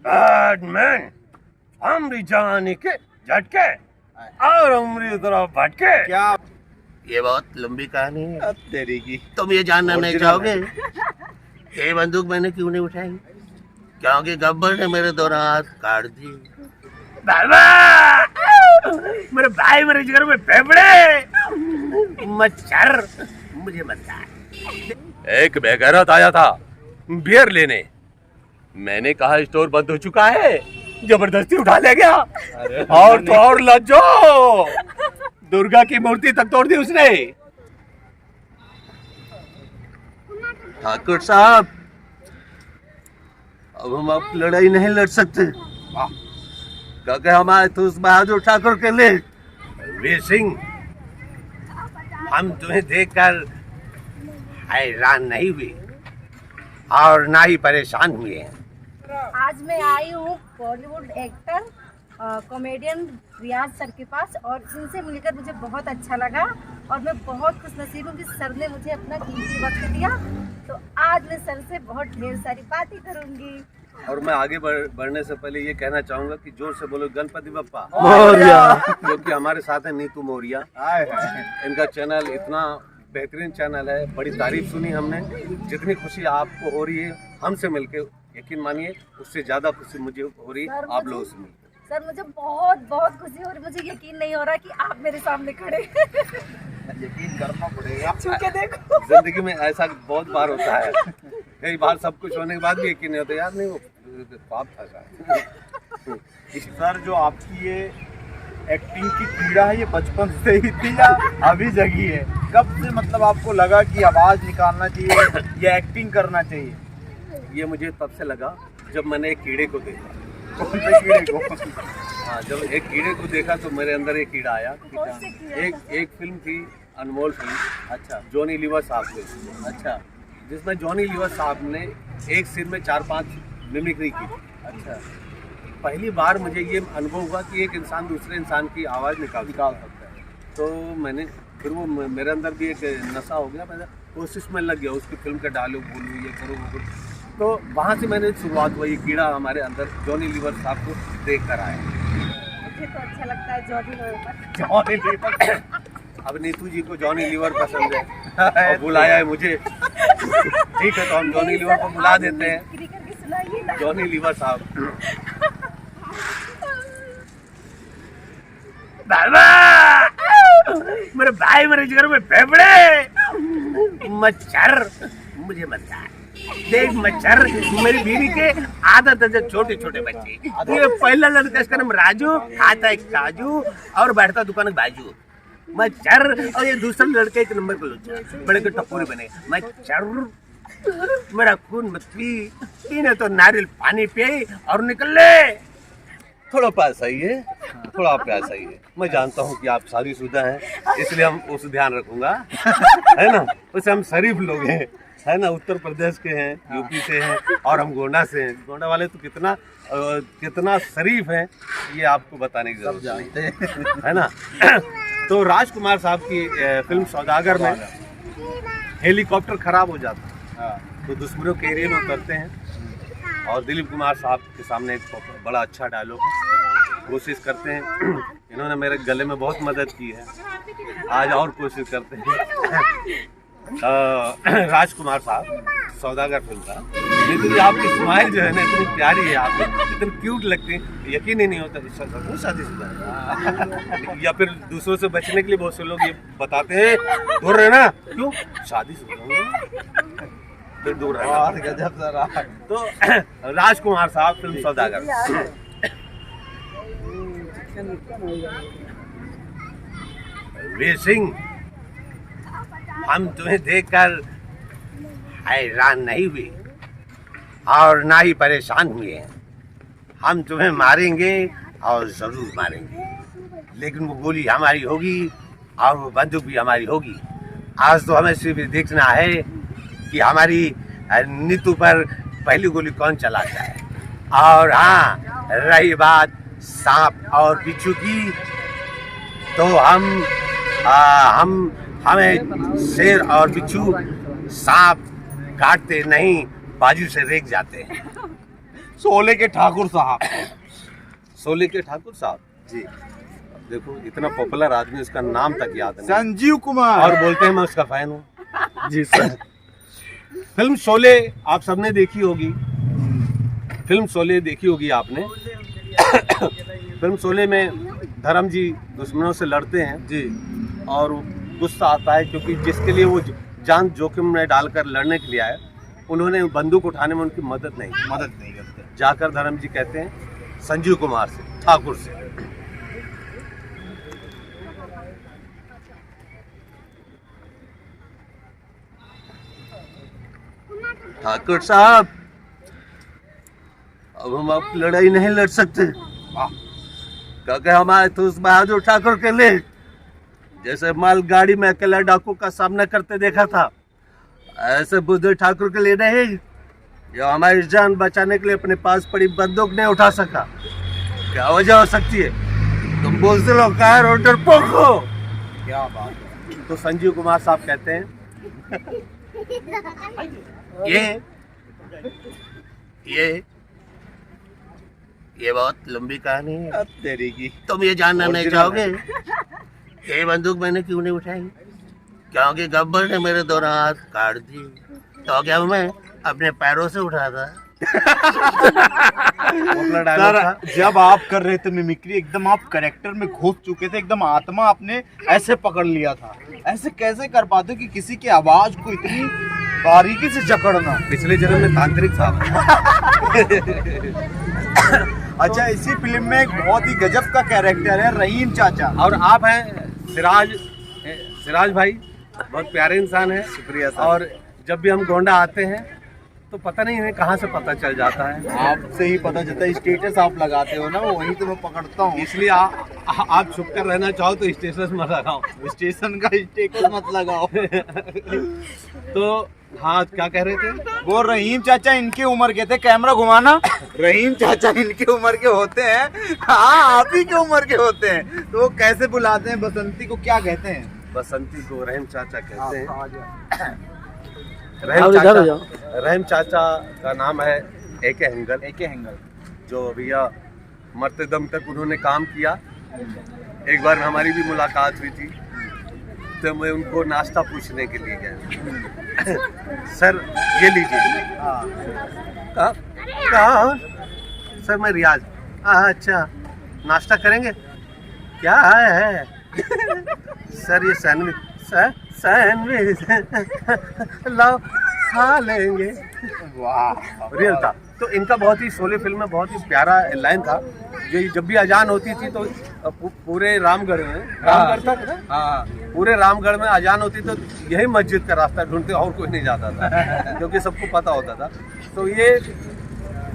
Batman हमरी जवानी के झटके और उम्री तरफ भटके। क्या ये बहुत लंबी कहानी है। तेरी की तुम ये जानना नहीं चाहोगे ये बंदूक मैंने क्यों नहीं उठाई? क्योंकि गब्बर ने मेरे दोनों हाथ काट दिए। बाबा मेरे भाई मेरे जिगर में फेफड़े मच्छर मुझे मत काट। एक बेगैरत आया था बियर लेने। मैंने कहा स्टोर बंद हो चुका है, जबरदस्ती उठा ले गया। और तो और लज्जो दुर्गा की मूर्ति तक तोड़ दी उसने। ठाकुर साहब अब हम आप लड़ाई नहीं लड़ सकते क्योंकि हमारे तो उस बहादुर ठाकुर के लिए वीर सिंह हम तुम्हें देखकर हैरान नहीं हुए और ना ही परेशान हुए हैं। आज मैं आई हूँ बॉलीवुड एक्टर कॉमेडियन रियाज सर के पास और इनसे मिलकर मुझे बहुत अच्छा लगा और मैं बहुत खुशनसीब हूँ कि सर ने मुझे अपना कीमती वक्त दिया। तो आज मैं सर से बहुत ढेर सारी बातें करूँगी। और मैं आगे बढ़ने से पहले ये कहना चाहूंगा कि जोर से बोलो गणपति बप्पा मौर्या। क्योंकि हमारे साथ है नीतू मौर्या। इनका चैनल इतना बेहतरीन चैनल है, बड़ी तारीफ सुनी हमने। जितनी खुशी आपको हो रही है हमसे मिलके, यकीन मानिए उससे ज्यादा खुशी मुझे हो रही है आप लोगों से मिलकर। सर मुझे बहुत बहुत खुशी हो रही, मुझे यकीन नहीं हो रहा कि आप मेरे सामने खड़े। यकीन करना पड़ेगा। छूके देखो। जिंदगी में ऐसा बहुत बार होता है, कई बार सब कुछ होने के बाद भी यकीन नहीं होता यार, नहीं वो ख्वाब था शायद। सर जो आपकी ये एक्टिंग की कीड़ा है ये बचपन से ही थी या अभी जगी है? कब से मतलब आपको लगा कि आवाज निकालना चाहिए या एक्टिंग करना चाहिए? ये मुझे तब से लगा जब मैंने एक कीड़े को देखा। कौन से कीड़े को? हाँ, जब एक कीड़े को देखा तो मेरे अंदर एक कीड़ा आया। कौन से कीड़े? एक फिल्म थी अनमोल फिल्म, अच्छा जॉनी लीवर साहब की, अच्छा जिसमें जॉनी लीवर साहब ने एक सीन में 4-5 मिमिक्री की। अच्छा पहली बार मुझे ये अनुभव हुआ कि एक इंसान दूसरे इंसान की आवाज़ निकाल सकता है। तो मैंने फिर वो मेरे अंदर भी एक नशा हो गया, मैं कोशिश में लग गया उसकी फिल्म का डायलॉग बोलूँ, ये करूँ वो करूँ। तो वहाँ से मैंने शुरुआत हुई, कीड़ा हमारे अंदर जॉनी लीवर साहब को देख कर आया। मुझे तो अच्छा लगता है जॉनी लीवर। Johnny liver. अब नीतू जी को जॉनी लीवर पसंद है और बुलाया है मुझे। ठीक है तो हम जॉनी लीवर को बुला देते हैं। मिमिक्री करके सुनाइए ना। जॉनी लीवर साहब। बाबा मेरे भाई मेरे जिगर में फेफड़े मच्छर मुझे मत काट। देख मच्छर मेरी बीवी के आदत है, छोटे छोटे बच्चे। ये पहला लड़का इसका नाम राजू, खाता है काजू और बैठता दुकान में बाजू। मच्छर और ये दूसरा लड़का एक नंबर का लुच्चा, बड़े के टपोरे बने। मच्छर मेरा खून मत पी, पीने तो नारियल पानी पिए और निकल ले। थोड़ा पास आइए, थोड़ा आप पास आइए। मैं जानता हूँ कि आप शादीशुदा हैं, इसलिए हम उस ध्यान रखूंगा, है ना। वैसे हम शरीफ लोग हैं, है ना, उत्तर प्रदेश के हैं, यूपी से हैं और हम गोंडा से हैं। गोंडा वाले तो कितना शरीफ हैं ये आपको बताने की जरूरत नहीं है ना। तो राजकुमार साहब की फिल्म सौदागर में हेलीकॉप्टर खराब हो जाता है तो दुश्मनों के एरिया में उतरते हैं और दिलीप कुमार साहब के सामने एक बड़ा अच्छा डायलॉग कोशिश करते हैं। इन्होंने मेरे गले में बहुत मदद की है, आज और कोशिश करते हैं। राजकुमार साहब सौदागर फिल्म था। लेकिन आपकी स्माइल जो है ना इतनी प्यारी है, आप इतनी क्यूट लगती है, यकीन ही नहीं होता वो शादीशुदा है। या फिर दूसरों से बचने के लिए बहुत से लोग ये बताते हैं दूर रहना, क्यों शादीशुदा फिर दूर रहना। तो राजकुमार साहब फिल्म सौदागर। वीर सिंह हम तुम्हें देखकर हैरान नहीं हुए और ना ही परेशान हुए हैं। हम तुम्हें मारेंगे और जरूर मारेंगे, लेकिन वो गोली हमारी होगी और वो बंदूक भी हमारी होगी। आज तो हमें सिर्फ देखना है कि हमारी नीतू पर पहली गोली कौन चलाता है। और हाँ, रही बात सांप और बिच्छू की, तो हमें शेर और बिच्छू सांप काटते नहीं, बाजू से रेंग जाते हैं। शोले के ठाकुर साहब। शोले के ठाकुर साहब जी, देखो इतना पॉपुलर आदमी, उसका नाम तक याद नहीं संजीव कुमार। और बोलते हैं मैं उसका फैन हूँ। जी सर। फिल्म शोले आप सबने देखी होगी, फिल्म शोले देखी होगी आपने। फिल्म शोले में धर्म जी दुश्मनों से लड़ते हैं जी, और गुस्सा आता है क्योंकि जिसके लिए वो जान जोखिम में डालकर लड़ने के लिए आए, उन्होंने बंदूक उठाने में उनकी मदद नहीं करते। जाकर धर्म जी कहते हैं संजीव कुमार से, ठाकुर से, ठाकुर साहब अब हम आप लड़ाई नहीं लड़ सकते क्योंकि हमारे तो उस बहादुर ठाकुर के लिए जैसे माल गाड़ी में अकेला डाकू का सामना करते देखा था, ऐसे बुद्धू ठाकुर के लिए नहीं जो हमारी जान बचाने के लिए अपने पास पड़ी बंदूक नहीं उठा सका। क्या वजह हो सकती है? तुम बोलते लोग का है डरपोक हो। क्या बात है। तो संजीव कुमार साहब कहते हैं ये बहुत लंबी कहानी है, तेरी की तुम ये जानना नहीं चाहोगे ये बंदूक मैंने क्यों नहीं उठाई? क्योंकि गब्बर ने मेरे दोनों हाथ काट दिए, तो क्या मैं अपने पैरों से उठा था। सर, जब आप कर रहे थे मिमिक्री, एकदम आप कैरेक्टर में घुस चुके थे, एकदम आत्मा आपने ऐसे पकड़ लिया था। ऐसे कैसे कर पाते कि किसी की आवाज को इतनी बारीकी से जकड़ना? पिछले जन्म में तांत्रिक साहब। अच्छा, इसी फिल्म में एक बहुत ही गजब का कैरेक्टर है रहीम चाचा, और आप हैं सिराज भाई, बहुत प्यारे इंसान है। शुक्रिया सर। और जब भी हम गोंडा आते हैं तो पता नहीं हमें कहाँ से पता चल जाता है, आपसे ही पता चलता है। स्टेटस आप लगाते हो ना, वहीं तो मैं पकड़ता हूँ। इसलिए आप छुप कर रहना चाहो तो स्टेशन मत लगाओ, स्टेशन का स्टेटस मत लगाओ। तो हाँ, क्या कह रहे थे? वो रहीम चाचा इनकी उम्र के थे, कैमरा घुमाना। रहीम चाचा इनकी उम्र के होते हैं। हाँ, आप ही की उम्र के होते हैं। तो वो कैसे बुलाते हैं? बसंती को क्या कहते हैं? बसंती को रहीम चाचा कहते हैं। हैं। रहीम चाचा का नाम है एके हेंगल, जो भैया मरते दम तक उन्होंने काम किया। एक बार हमारी भी मुलाकात हुई थी, तो मैं उनको नाश्ता पूछने के लिए गया। सर ये लीजिए। कहाँ? सर मैं रियाज। अच्छा, नाश्ता करेंगे? क्या है? सर ये सैंडविच लाओ खा लेंगे। वाह, रियल था। तो इनका बहुत ही शोले फिल्म में बहुत ही प्यारा लाइन था, जो जब भी अजान होती थी तो पूरे रामगढ़ में, रामगढ़ तक ना, पूरे रामगढ़ में अजान होती तो यही मस्जिद का रास्ता ढूंढते, और कोई नहीं जाता था, क्योंकि सबको पता होता था। तो ये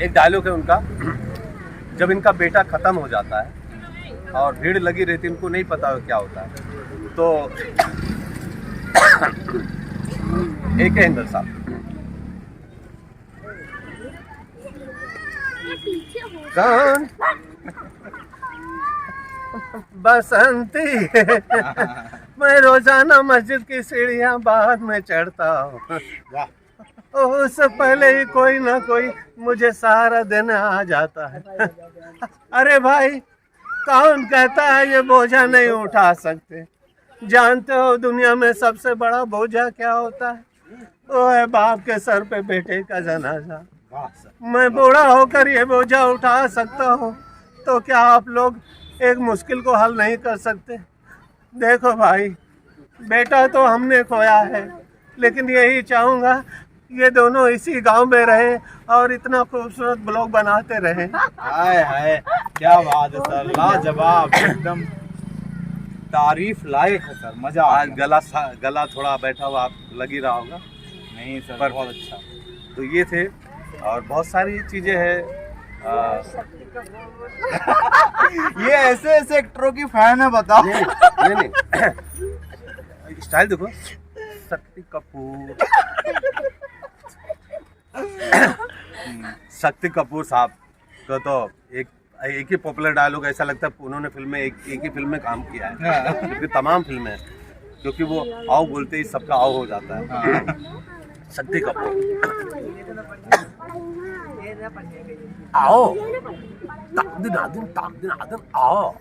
एक डायलॉग है उनका, जब इनका बेटा खत्म हो जाता है और भीड़ लगी रहती, इनको नहीं पता क्या होता है, तो एक हेंगल साहब कौन बसंती मैं रोजाना मस्जिद की सीढ़ियां बाद में चढ़ता हूँ, उससे पहले ही कोई ना कोई मुझे सहारा देने आ जाता है। अरे भाई, कौन कहता है ये बोझा नहीं उठा सकते? जानते हो दुनिया में सबसे बड़ा बोझा क्या होता है? वो है बाप के सर पे बेटे का जनाजा। मैं बूढ़ा होकर ये बोझा उठा सकता हूँ, तो क्या आप लोग एक मुश्किल को हल नहीं कर सकते? देखो भाई, बेटा तो हमने खोया है, लेकिन यही चाहूँगा ये दोनों इसी गांव में रहे और इतना खूबसूरत ब्लॉग बनाते रहे। हाय हाय, क्या बात है सर, लाजवाब, एकदम तारीफ लायक है सर, मजा। आज गला थोड़ा बैठा हुआ आप लग ही रहा होगा। नहीं सर, पर बहुत अच्छा। तो ये थे, और बहुत सारी चीजें हैं। ये ऐसे एक्टरों की फैन है, बताओ। नहीं स्टाइल देखो, शक्ति कपूर साहब का तो एक ही पॉपुलर डायलॉग ऐसा लगता है उन्होंने फिल्म में एक ही फिल्म में काम किया है, क्योंकि तमाम फिल्में हैं, क्योंकि वो आओ बोलते ही सबका आओ हो जाता है। शक्ति कपूर आओ, ताक दिन आदन आओ।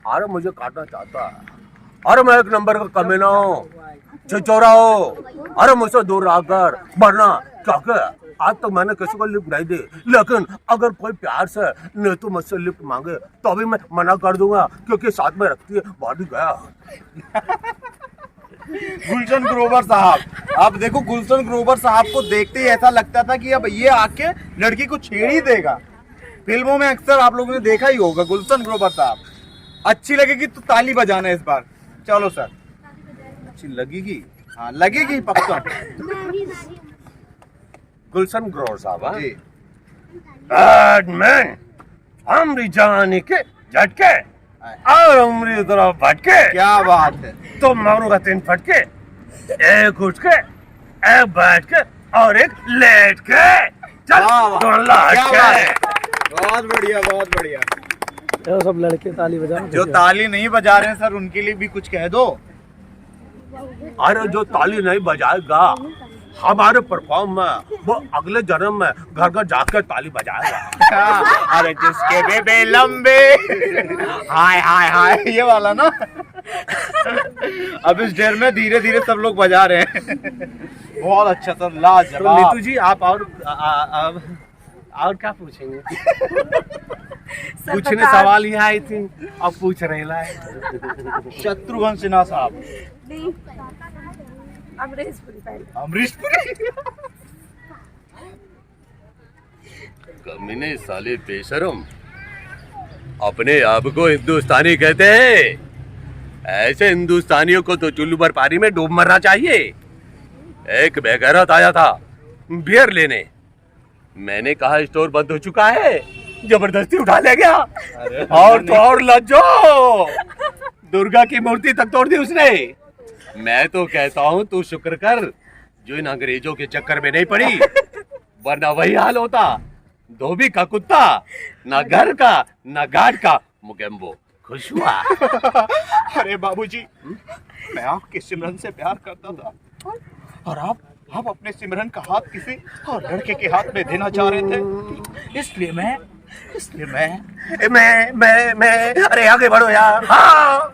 अरे मुझे काटना चाहता है, अरे मैं एक नंबर का कमीना हूँ, चिचोरा हो, अरे मुझसे दूर रहा कर, वरना क्या आज तक मैंने किसी को लिफ्ट नहीं दी, लेकिन अगर कोई प्यार से नहीं तो मुझसे लिफ्ट मांगे तो अभी मैं मना कर दूंगा, क्योंकि साथ में रखती है बॉडी गया। गुलशन ग्रोवर साहब, आप देखो गुलशन ग्रोवर साहब को देखते ही ऐसा लगता था कि अब ये आके लड़की को छेड़ ही देगा। फिल्मों में अक्सर आप लोगों ने देखा ही होगा गुलशन ग्रोवर साहब। अच्छी लगेगी तो ताली बजाना इस बार। चलो सर, अच्छी लगेगी, हाँ लगेगी पक्का। गुलशन ग्रोवर साहब, हाँ? जी बैडमैन, हमरी जवानी के झटके और उम्री तरफ भटके, क्या बात है। तो मारूंगा 3 फटके, एक उठ के, एक बैठ के और एक लेट के। चल वाह, वाह। डोला क्या हट के। बात है। बहुत बढ़िया, बहुत बढ़िया। तो सब लड़के ताली बजाओ। जो ताली नहीं बजा रहे हैं सर, उनके लिए भी कुछ कह दो। अरे जो ताली नहीं बजाएगा हमारे परफॉर्म में, वो अगले जन्म में घर घर जाकर ताली बजाएगा। अरे जिसके बेबे लंबे, हाय हाय हाय, ये वाला ना। अब इस डेर में धीरे धीरे सब लोग बजा रहे हैं। बहुत अच्छा सर, तो लाजवाब। नीतू जी आप और क्या पूछेंगे? पूछने सवाल ही आई थी, अब पूछ रहे लाए। शत्रुघ्न सिन्हा साहब, अमरीश पुरी पहले। अमरीश पुरी। कमीने साले बेशरम, अपने आप को हिंदुस्तानी कहते हैं, ऐसे हिंदुस्तानियों को तो चुल्लू पर पानी में डूब मरना चाहिए। एक बेगैरत आया था बियर लेने, मैंने कहा स्टोर बंद हो चुका है, जबरदस्ती उठा ले गया और तो और लज्जो, दुर्गा की मूर्ति तक तोड़ दी उसने। मैं तो कहता हूँ तू शुक्र कर जो इन अंग्रेजों के चक्कर में नहीं पड़ी, वरना वही हाल होता। धोबी का कुत्ता, ना घर का ना घाट का मुकेम्बो। खुश हुआ? अरे बाबूजी, मैं आपके सिमरन से प्यार करता था और आप अपने सिमरन का हाथ किसी और लड़के के हाथ में देना चाह रहे थे, इसलिए मैं अरे आगे बढ़ो यार। हाँ,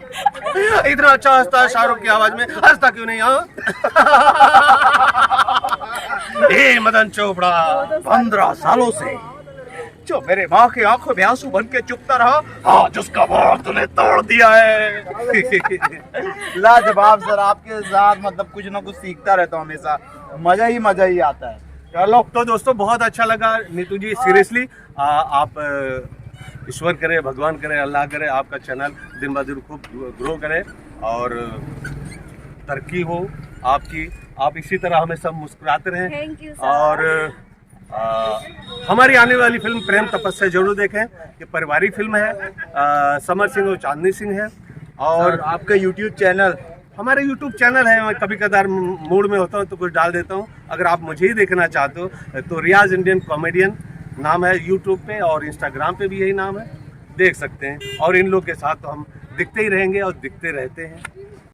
इतना अच्छा हंसता है शाहरुख की आवाज में, हंसता क्यों नहीं? हाँ ए मदन चोपड़ा, 15 सालों से जो मेरे माँ की आंखों में आंसू बन के चुपता रहा, हाँ जिसका मोड़ तूने तोड़ दिया है। लाजवाब सर, आपके साथ मतलब कुछ ना कुछ सीखता रहता हूँ हमेशा, मजा ही आता है। चलो तो दोस्तों बहुत अच्छा लगा नीतू जी, सीरियसली आप ईश्वर करे, भगवान करे, अल्लाह करे आपका चैनल दिन ब दिन खूब ग्रो करे और तरक्की हो आपकी, आप इसी तरह हमेशा मुस्कुराते रहें। Thank you, sir. और हमारी आने वाली फिल्म प्रेम तपस्या जरूर देखें, ये पारिवारिक फिल्म है, समर सिंह और चांदनी सिंह है। और आपका YouTube चैनल, हमारे YouTube चैनल है, मैं कभी कदार मूड में होता हूँ तो कुछ डाल देता हूँ। अगर आप मुझे ही देखना चाहते हो तो रियाज इंडियन कॉमेडियन नाम है YouTube पे, और Instagram पे भी यही नाम है, देख सकते हैं। और इन लोग के साथ तो हम दिखते ही रहेंगे और दिखते रहते हैं।